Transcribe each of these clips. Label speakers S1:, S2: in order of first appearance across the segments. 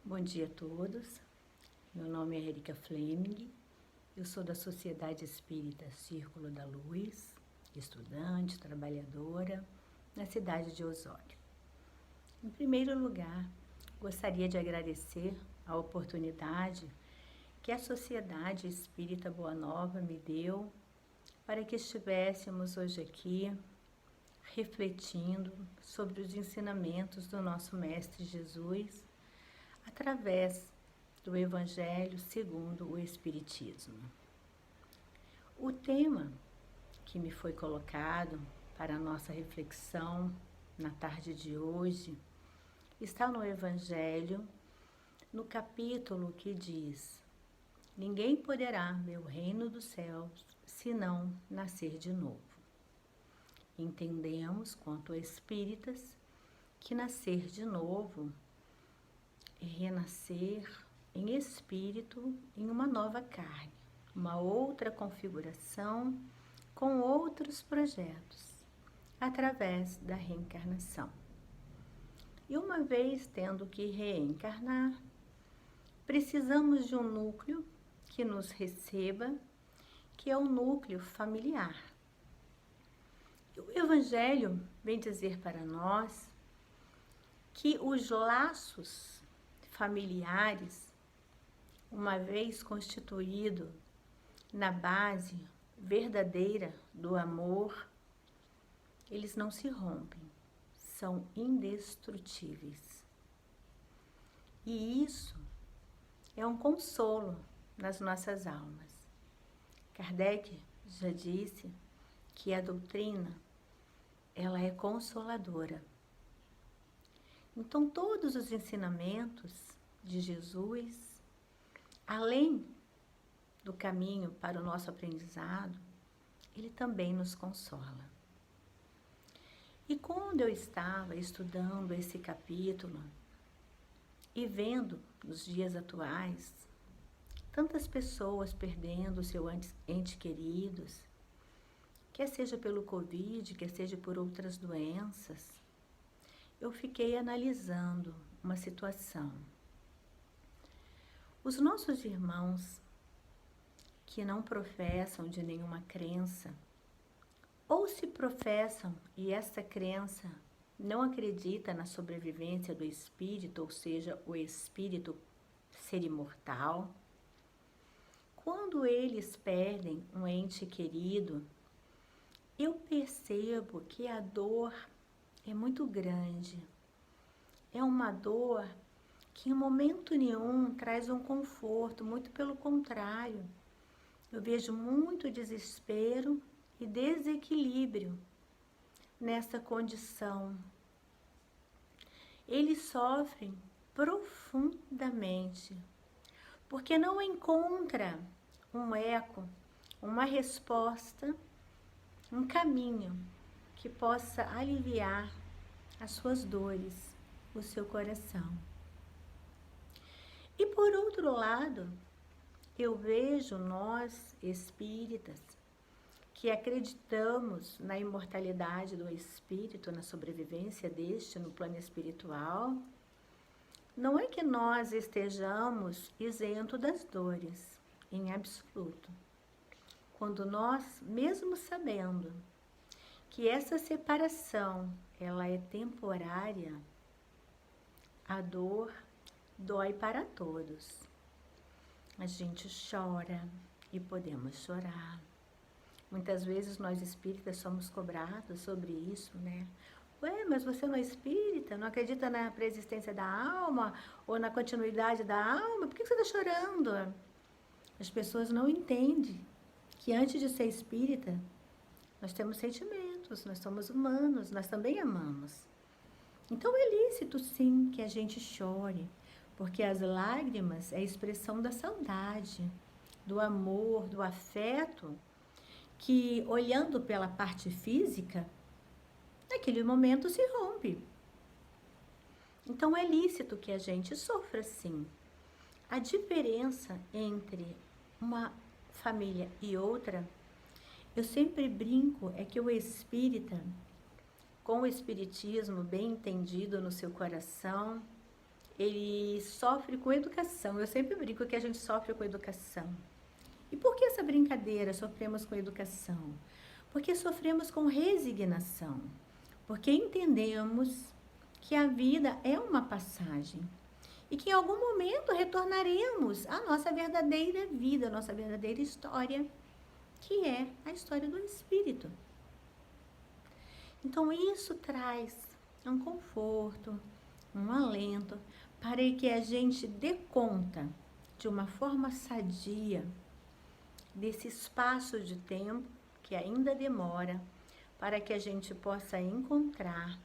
S1: Bom dia a todos, meu nome é Erika Fleming, eu sou da Sociedade Espírita Círculo da Luz, estudante, trabalhadora, na cidade de Osório. Em primeiro lugar, gostaria de agradecer a oportunidade que a Sociedade Espírita Boa Nova me deu para que estivéssemos hoje aqui refletindo sobre os ensinamentos do nosso Mestre Jesus através do Evangelho segundo o Espiritismo. O tema que me foi colocado para a nossa reflexão na tarde de hoje está no Evangelho, no capítulo que diz: ninguém poderá ver o reino dos céus se não nascer de novo. Entendemos, quanto espíritas, que nascer de novo é renascer em espírito em uma nova carne, uma outra configuração com outros projetos, através da reencarnação. E uma vez tendo que reencarnar, precisamos de um núcleo que nos receba, que é o núcleo familiar. E o Evangelho vem dizer para nós que os laços familiares, uma vez constituído na base verdadeira do amor, eles não se rompem, são indestrutíveis. E isso é um consolo nas nossas almas. Kardec já disse que a doutrina, ela é consoladora. Então, todos os ensinamentos de Jesus, além do caminho para o nosso aprendizado, ele também nos consola. E quando eu estava estudando esse capítulo e vendo nos dias atuais tantas pessoas perdendo seu ente queridos, quer seja pelo Covid, quer seja por outras doenças, eu fiquei analisando uma situação. Os nossos irmãos que não professam de nenhuma crença, ou se professam e essa crença não acredita na sobrevivência do espírito, ou seja, o espírito ser imortal, quando eles perdem um ente querido, eu percebo que a dor é muito grande. É uma dor que em momento nenhum traz um conforto, muito pelo contrário. Eu vejo muito desespero e desequilíbrio nessa condição. Eles sofrem profundamente, porque não encontra um eco, uma resposta, um caminho que possa aliviar as suas dores, o seu coração. E por outro lado, eu vejo nós, espíritas, que acreditamos na imortalidade do espírito, na sobrevivência deste no plano espiritual, não é que nós estejamos isentos das dores, em absoluto. Quando nós, mesmo sabendo que essa separação, ela é temporária, a dor dói para todos. A gente chora e podemos chorar. Muitas vezes nós espíritas somos cobrados sobre isso, né? Ué, mas você não é espírita? Não acredita na preexistência da alma? Ou na continuidade da alma? Por que você está chorando? As pessoas não entendem que antes de ser espírita, nós temos sentimentos, nós somos humanos, nós também amamos. Então é lícito sim que a gente chore, porque as lágrimas é a expressão da saudade, do amor, do afeto, que olhando pela parte física, naquele momento se rompe. Então é lícito que a gente sofra sim. A diferença entre uma família e outra, eu sempre brinco, é que o espírita, com o espiritismo bem entendido no seu coração, ele sofre com educação. Eu sempre brinco que a gente sofre com educação. E por que essa brincadeira? Sofremos com educação? Porque sofremos com resignação. Porque entendemos que a vida é uma passagem. E que em algum momento retornaremos à nossa verdadeira vida, à nossa verdadeira história, que é a história do Espírito. Então isso traz um conforto, um alento, para que a gente dê conta de uma forma sadia desse espaço de tempo que ainda demora para que a gente possa encontrar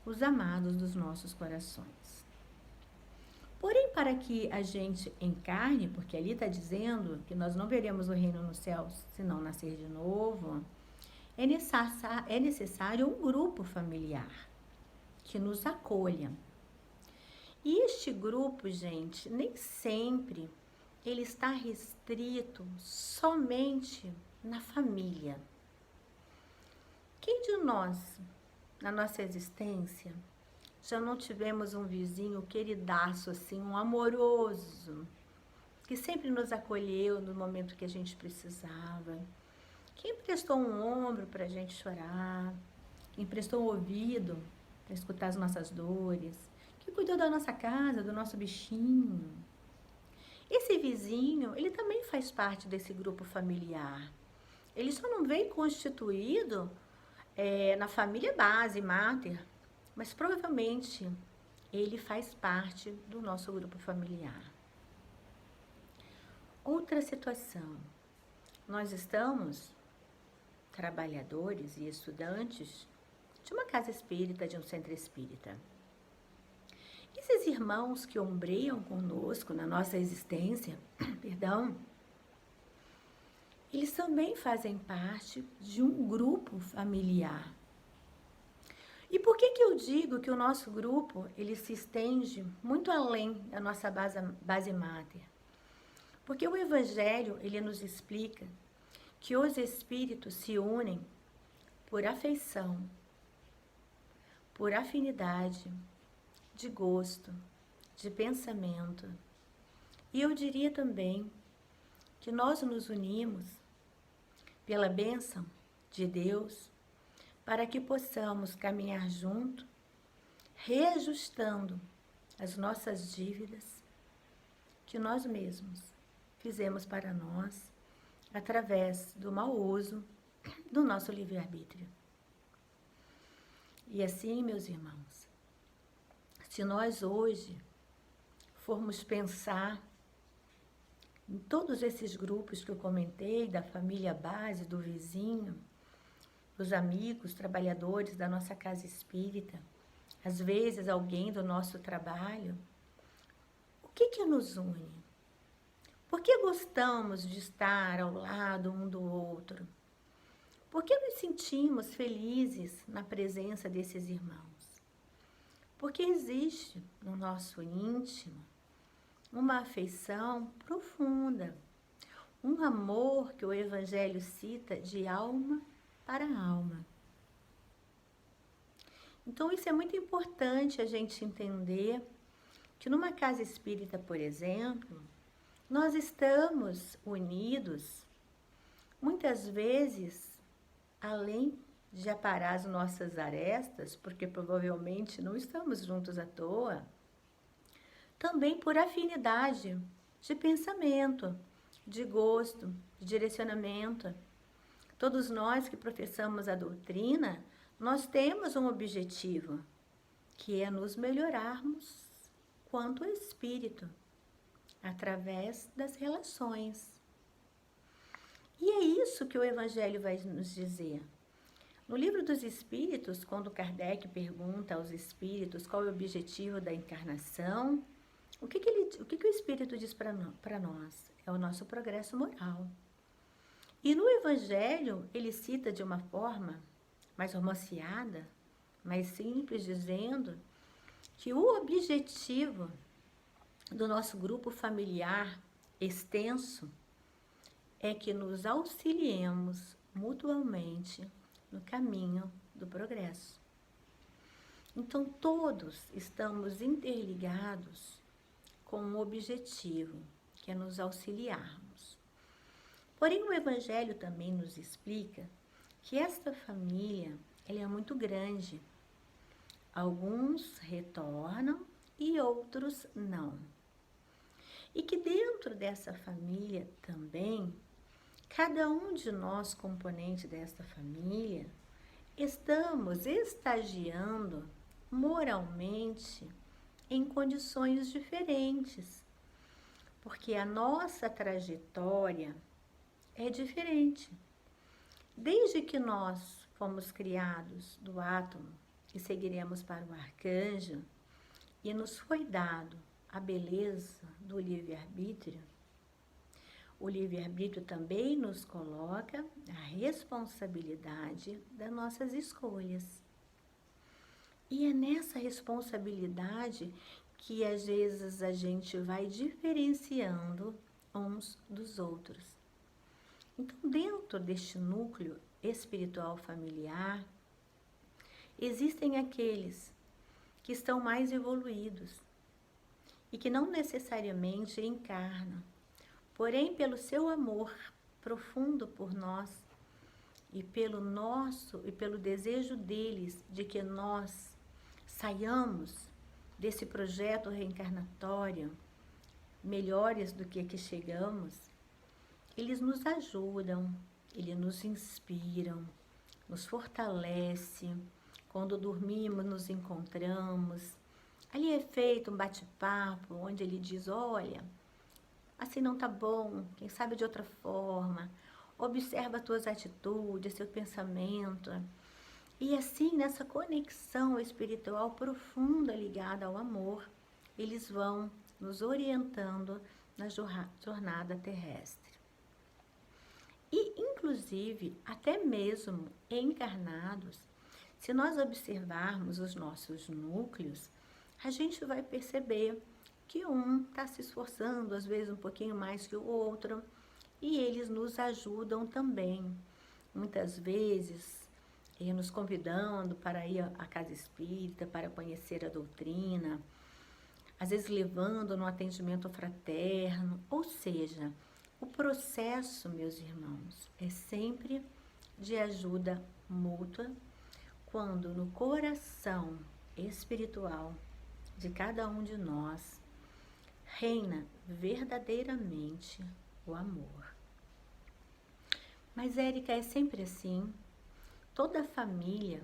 S1: os amados dos nossos corações. Porém, para que a gente encarne, porque ali está dizendo que nós não veremos o reino nos céus se não nascer de novo, é necessário um grupo familiar que nos acolha. E este grupo, gente, nem sempre ele está restrito somente na família. Quem de nós, na nossa existência, já não tivemos um vizinho queridaço, assim, um amoroso, que sempre nos acolheu no momento que a gente precisava, que emprestou um ombro para a gente chorar, que emprestou um ouvido para escutar as nossas dores, que cuidou da nossa casa, do nosso bichinho. Esse vizinho, ele também faz parte desse grupo familiar. Ele só não veio constituído na família base, máter, mas provavelmente ele faz parte do nosso grupo familiar. Outra situação, nós estamos trabalhadores e estudantes de uma casa espírita, de um centro espírita. Esses irmãos que ombreiam conosco na nossa existência, eles também fazem parte de um grupo familiar. E por que eu digo que o nosso grupo ele se estende muito além da nossa base máter? Porque o Evangelho ele nos explica que os espíritos se unem por afeição, por afinidade, de gosto, de pensamento. E eu diria também que nós nos unimos pela bênção de Deus para que possamos caminhar junto, reajustando as nossas dívidas que nós mesmos fizemos para nós através do mau uso do nosso livre-arbítrio. E assim, meus irmãos, se nós hoje formos pensar em todos esses grupos que eu comentei, da família base, do vizinho, dos amigos, trabalhadores da nossa casa espírita, às vezes alguém do nosso trabalho, o que nos une? Por que gostamos de estar ao lado um do outro? Por que nos sentimos felizes na presença desses irmãos? Porque existe no nosso íntimo uma afeição profunda, um amor que o Evangelho cita de alma para alma. Então, isso é muito importante a gente entender que numa casa espírita, por exemplo, nós estamos unidos, muitas vezes, além de aparar as nossas arestas, porque provavelmente não estamos juntos à toa, também por afinidade de pensamento, de gosto, de direcionamento. Todos nós que professamos a doutrina, nós temos um objetivo, que é nos melhorarmos quanto espírito, através das relações. E é isso que o Evangelho vai nos dizer. No Livro dos Espíritos, quando Kardec pergunta aos espíritos qual é o objetivo da encarnação, o que o Espírito diz para nós? É o nosso progresso moral. E no Evangelho, ele cita de uma forma mais romanceada, mais simples, dizendo que o objetivo do nosso grupo familiar extenso é que nos auxiliemos mutuamente no caminho do progresso. Então, todos estamos interligados com um objetivo, que é nos auxiliarmos. Porém, o Evangelho também nos explica que esta família, ela é muito grande. Alguns retornam e outros não. E que dentro dessa família também, cada um de nós, componente desta família, estamos estagiando moralmente em condições diferentes, porque a nossa trajetória é diferente. Desde que nós fomos criados do átomo e seguiremos para o arcanjo, e nos foi dado a beleza do livre-arbítrio, o livre-arbítrio também nos coloca a responsabilidade das nossas escolhas. E é nessa responsabilidade que às vezes a gente vai diferenciando uns dos outros. Então, dentro deste núcleo espiritual familiar, existem aqueles que estão mais evoluídos e que não necessariamente encarnam, porém, pelo seu amor profundo por nós e pelo desejo deles de que nós saiamos desse projeto reencarnatório melhores do que aqui chegamos, eles nos ajudam, eles nos inspiram, nos fortalecem. Quando dormimos, nos encontramos. Ali é feito um bate-papo, onde ele diz, olha, assim não tá bom, quem sabe de outra forma. Observa as tuas atitudes, seu pensamento. E assim, nessa conexão espiritual profunda ligada ao amor, eles vão nos orientando na jornada terrestre. E, inclusive, até mesmo encarnados, se nós observarmos os nossos núcleos, a gente vai perceber que um está se esforçando, às vezes um pouquinho mais que o outro, e eles nos ajudam também. Muitas vezes, nos convidando para ir à casa espírita, para conhecer a doutrina, às vezes levando no atendimento fraterno, ou seja, o processo, meus irmãos, é sempre de ajuda mútua, quando no coração espiritual de cada um de nós reina verdadeiramente o amor. Mas, Érica, é sempre assim? Toda família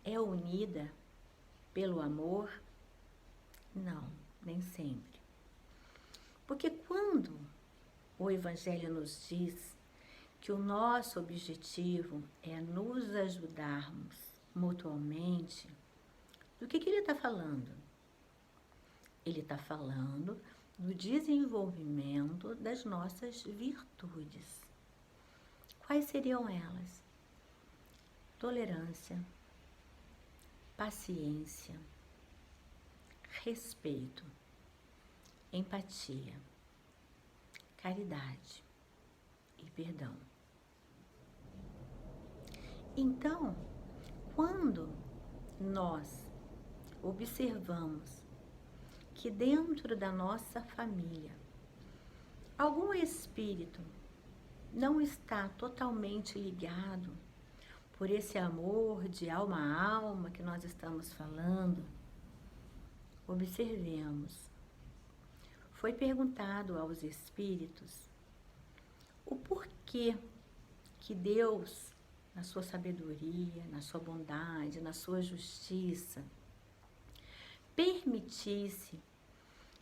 S1: é unida pelo amor? Não, nem sempre. Porque quando o Evangelho nos diz que o nosso objetivo é nos ajudarmos mutuamente, do que ele está falando? Ele está falando do desenvolvimento das nossas virtudes. Quais seriam elas? Tolerância, paciência, respeito, empatia, caridade e perdão. Então, quando nós observamos que dentro da nossa família algum espírito não está totalmente ligado por esse amor de alma a alma que nós estamos falando, observemos. Foi perguntado aos espíritos o porquê que Deus, na sua sabedoria, na sua bondade, na sua justiça, permitisse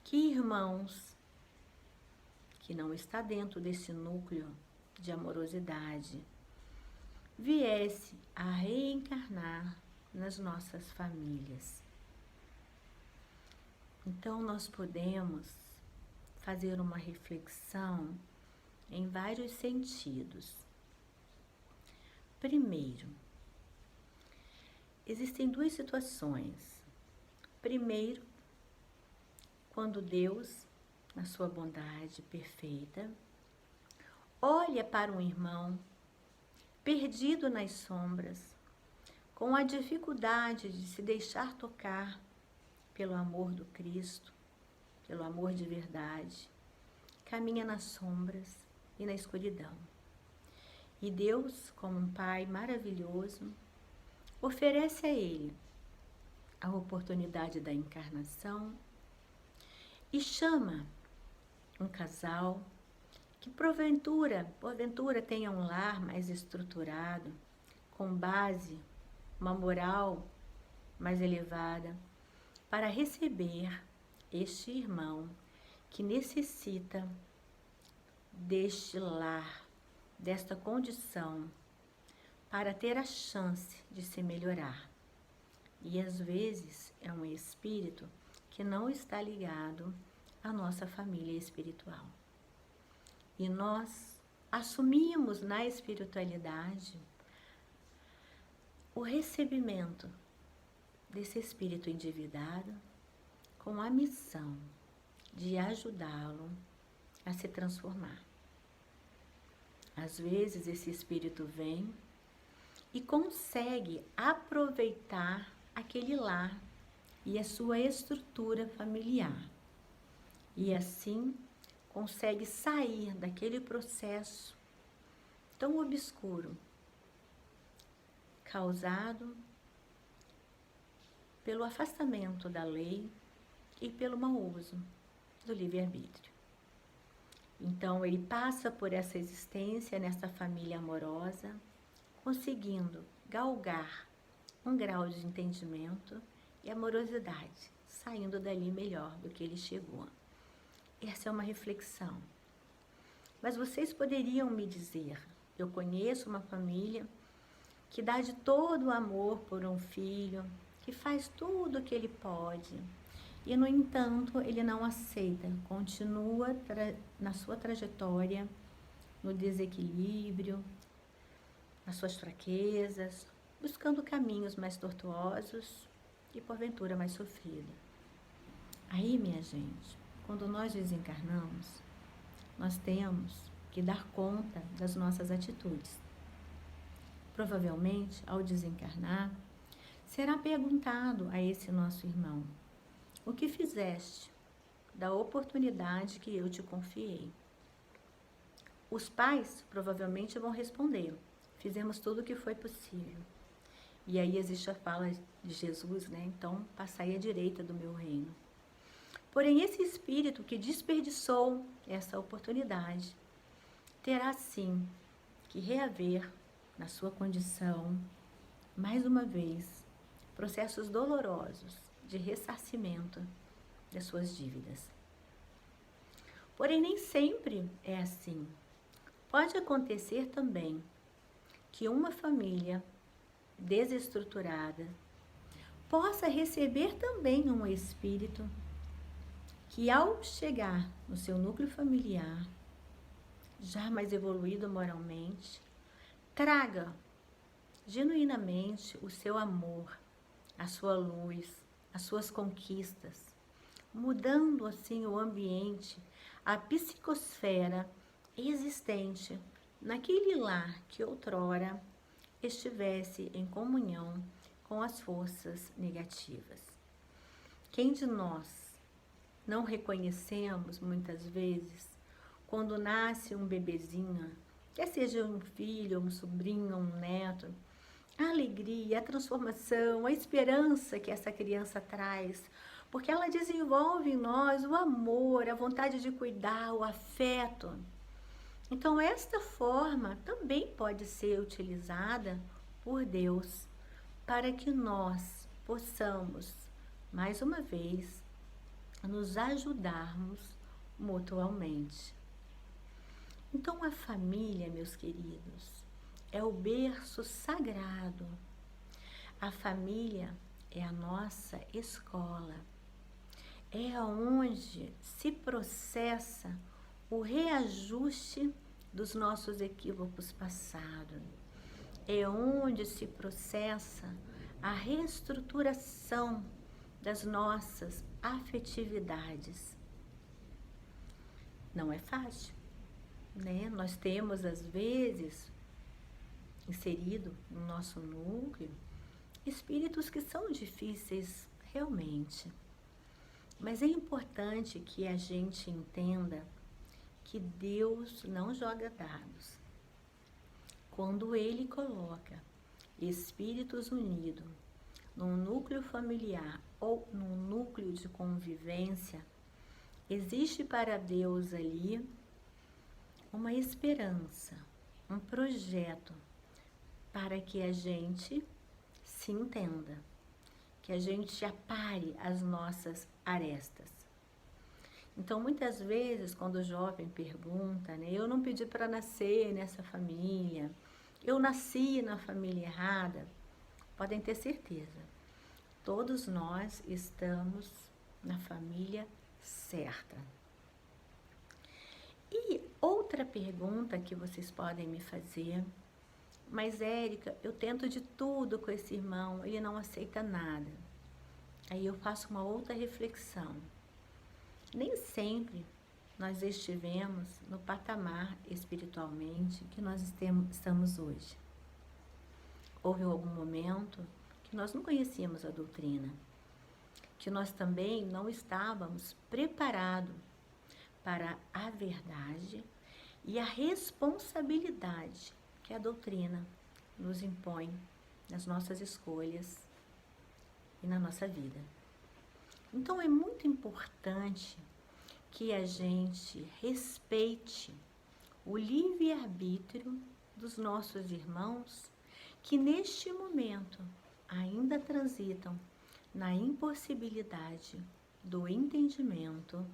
S1: que irmãos que não está dentro desse núcleo de amorosidade viesse a reencarnar nas nossas famílias. Então, nós podemos fazer uma reflexão em vários sentidos. Primeiro, existem duas situações. Primeiro, quando Deus, na sua bondade perfeita, olha para um irmão perdido nas sombras, com a dificuldade de se deixar tocar pelo amor do Cristo, pelo amor de verdade, caminha nas sombras e na escuridão. E Deus, como um Pai maravilhoso, oferece a ele a oportunidade da encarnação e chama um casal que porventura tenha um lar mais estruturado, com base, uma moral mais elevada, para receber este irmão que necessita deste lar, desta condição, para ter a chance de se melhorar. E às vezes é um espírito que não está ligado à nossa família espiritual. E nós assumimos na espiritualidade o recebimento desse espírito endividado com a missão de ajudá-lo a se transformar. Às vezes esse espírito vem e consegue aproveitar aquele lar e a sua estrutura familiar. E assim consegue sair daquele processo tão obscuro, causado pelo afastamento da lei e pelo mau uso do livre-arbítrio. Então ele passa por essa existência nessa família amorosa, conseguindo galgar um grau de entendimento e amorosidade, saindo dali melhor do que ele chegou. Essa é uma reflexão. Mas vocês poderiam me dizer, eu conheço uma família que dá de todo o amor por um filho, que faz tudo o que ele pode, e no entanto ele não aceita, continua na sua trajetória, no desequilíbrio, nas suas fraquezas, buscando caminhos mais tortuosos e porventura mais sofridos. Aí, minha gente, quando nós desencarnamos, nós temos que dar conta das nossas atitudes. Provavelmente, ao desencarnar, será perguntado a esse nosso irmão: o que fizeste da oportunidade que eu te confiei? Os pais provavelmente vão responder: fizemos tudo o que foi possível. E aí existe a fala de Jesus, né? Então, passai à direita do meu reino. Porém, esse espírito que desperdiçou essa oportunidade terá sim que reaver na sua condição, mais uma vez, processos dolorosos de ressarcimento das suas dívidas. Porém, nem sempre é assim. Pode acontecer também que uma família desestruturada possa receber também um espírito que, ao chegar no seu núcleo familiar, já mais evoluído moralmente, traga genuinamente o seu amor, a sua luz, as suas conquistas, mudando assim o ambiente, a psicosfera existente naquele lar que outrora estivesse em comunhão com as forças negativas. Quem de nós não reconhecemos muitas vezes quando nasce um bebezinho, quer seja um filho, um sobrinho, um neto, a alegria, a transformação, a esperança que essa criança traz, porque ela desenvolve em nós o amor, a vontade de cuidar, o afeto. Então, esta forma também pode ser utilizada por Deus para que nós possamos, mais uma vez, nos ajudarmos mutuamente. Então, a família, meus queridos, é o berço sagrado. A família é a nossa escola. É onde se processa o reajuste dos nossos equívocos passados. É onde se processa a reestruturação das nossas afetividades. Não é fácil, né? Nós temos, às vezes, inserido no nosso núcleo espíritos que são difíceis realmente. Mas é importante que a gente entenda que Deus não joga dados. Quando Ele coloca espíritos unidos num núcleo familiar ou num núcleo de convivência, existe para Deus ali uma esperança, um projeto para que a gente se entenda, que a gente apare as nossas arestas. Então, muitas vezes, quando o jovem pergunta, né, eu não pedi para nascer nessa família, eu nasci na família errada, podem ter certeza, todos nós estamos na família certa. E outra pergunta que vocês podem me fazer: mas Érica, eu tento de tudo com esse irmão, ele não aceita nada. Aí eu faço uma outra reflexão. Nem sempre nós estivemos no patamar espiritualmente que nós estamos hoje. Houve algum momento que nós não conhecíamos a doutrina, que nós também não estávamos preparados para a verdade e a responsabilidade que a doutrina nos impõe nas nossas escolhas e na nossa vida. Então é muito importante que a gente respeite o livre-arbítrio dos nossos irmãos que neste momento ainda transitam na impossibilidade do entendimento,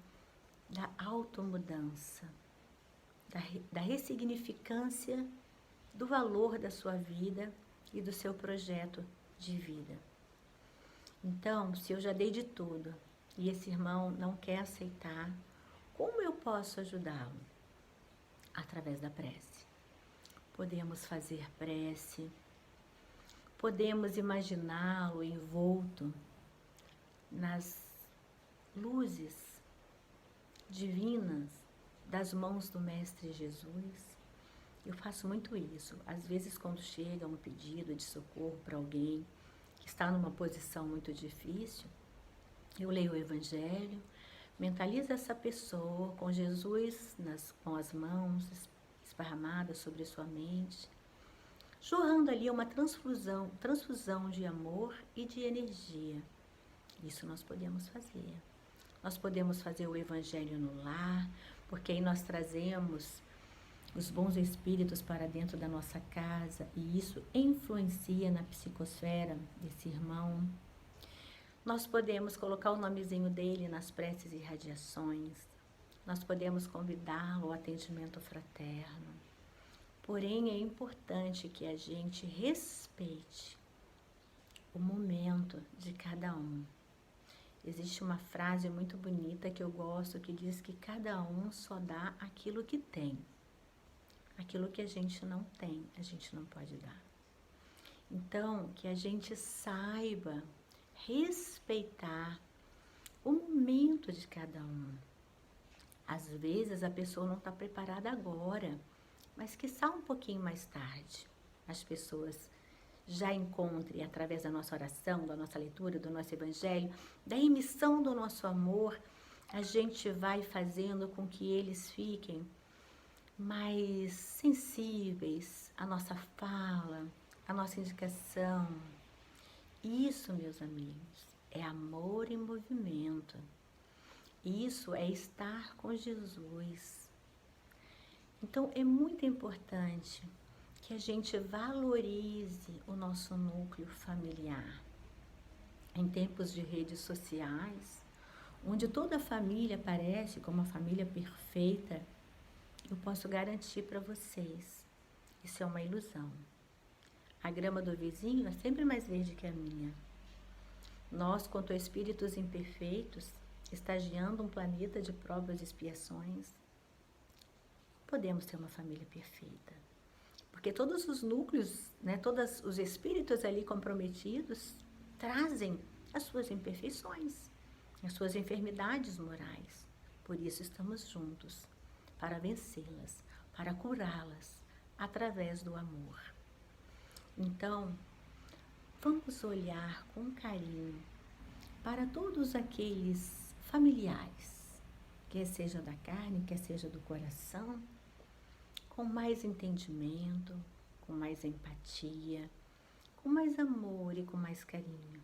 S1: da automudança, da ressignificância do valor da sua vida e do seu projeto de vida. Então, se eu já dei de tudo e esse irmão não quer aceitar, como eu posso ajudá-lo? Através da prece. Podemos fazer prece, podemos imaginá-lo envolto nas luzes divinas das mãos do Mestre Jesus. Eu faço muito isso. Às vezes, quando chega um pedido de socorro para alguém que está numa posição muito difícil, eu leio o Evangelho, mentalizo essa pessoa com Jesus com as mãos esparramadas sobre sua mente, jorrando ali uma transfusão de amor e de energia. Isso nós podemos fazer. Nós podemos fazer o Evangelho no lar, porque aí nós trazemos os bons espíritos para dentro da nossa casa e isso influencia na psicosfera desse irmão. Nós podemos colocar o nomezinho dele nas preces e radiações. Nós podemos convidá-lo ao atendimento fraterno. Porém, é importante que a gente respeite o momento de cada um. Existe uma frase muito bonita que eu gosto, que diz que cada um só dá aquilo que tem. Aquilo que a gente não tem, a gente não pode dar. Então, que a gente saiba respeitar o momento de cada um. Às vezes a pessoa não está preparada agora, mas quiçá um pouquinho mais tarde, as pessoas já encontrem, através da nossa oração, da nossa leitura, do nosso Evangelho, da emissão do nosso amor, a gente vai fazendo com que eles fiquem mais sensíveis à nossa fala, à nossa indicação. Isso, meus amigos, é amor em movimento. Isso é estar com Jesus. Então, é muito importante que a gente valorize o nosso núcleo familiar. Em tempos de redes sociais, onde toda a família parece como uma família perfeita, eu posso garantir para vocês, isso é uma ilusão. A grama do vizinho é sempre mais verde que a minha. Nós, quanto espíritos imperfeitos, estagiando um planeta de provas e expiações, podemos ter uma família perfeita. Porque todos os núcleos, né, todos os espíritos ali comprometidos trazem as suas imperfeições, as suas enfermidades morais. Por isso estamos juntos, para vencê-las, para curá-las, através do amor. Então, vamos olhar com carinho para todos aqueles familiares, quer seja da carne, quer seja do coração, com mais entendimento, com mais empatia, com mais amor e com mais carinho.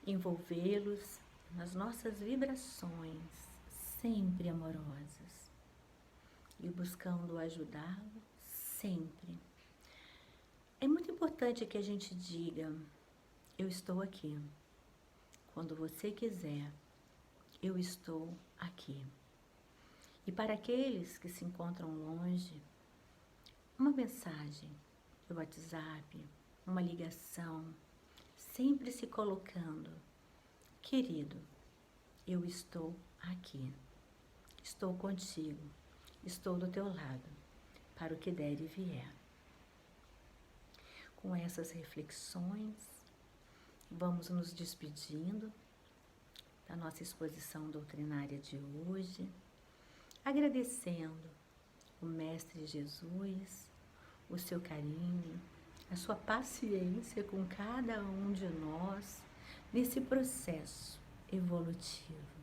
S1: Envolvê-los nas nossas vibrações sempre amorosas e buscando ajudá-lo sempre. É muito importante que a gente diga: eu estou aqui. Quando você quiser, eu estou aqui. E para aqueles que se encontram longe, uma mensagem do WhatsApp, uma ligação, sempre se colocando: querido, eu estou aqui. Estou contigo. Estou do teu lado, para o que der e vier. Com essas reflexões, vamos nos despedindo da nossa exposição doutrinária de hoje, agradecendo o Mestre Jesus, o seu carinho, a sua paciência com cada um de nós nesse processo evolutivo.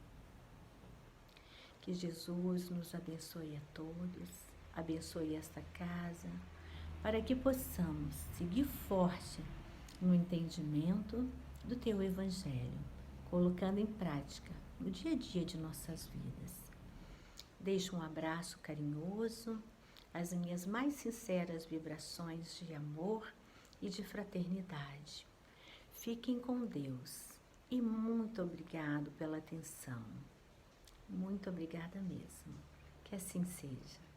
S1: Que Jesus nos abençoe a todos, abençoe esta casa, para que possamos seguir forte no entendimento do teu Evangelho, colocando em prática no dia a dia de nossas vidas. Deixo um abraço carinhoso, as minhas mais sinceras vibrações de amor e de fraternidade. Fiquem com Deus e muito obrigado pela atenção. Muito obrigada mesmo. Que assim seja.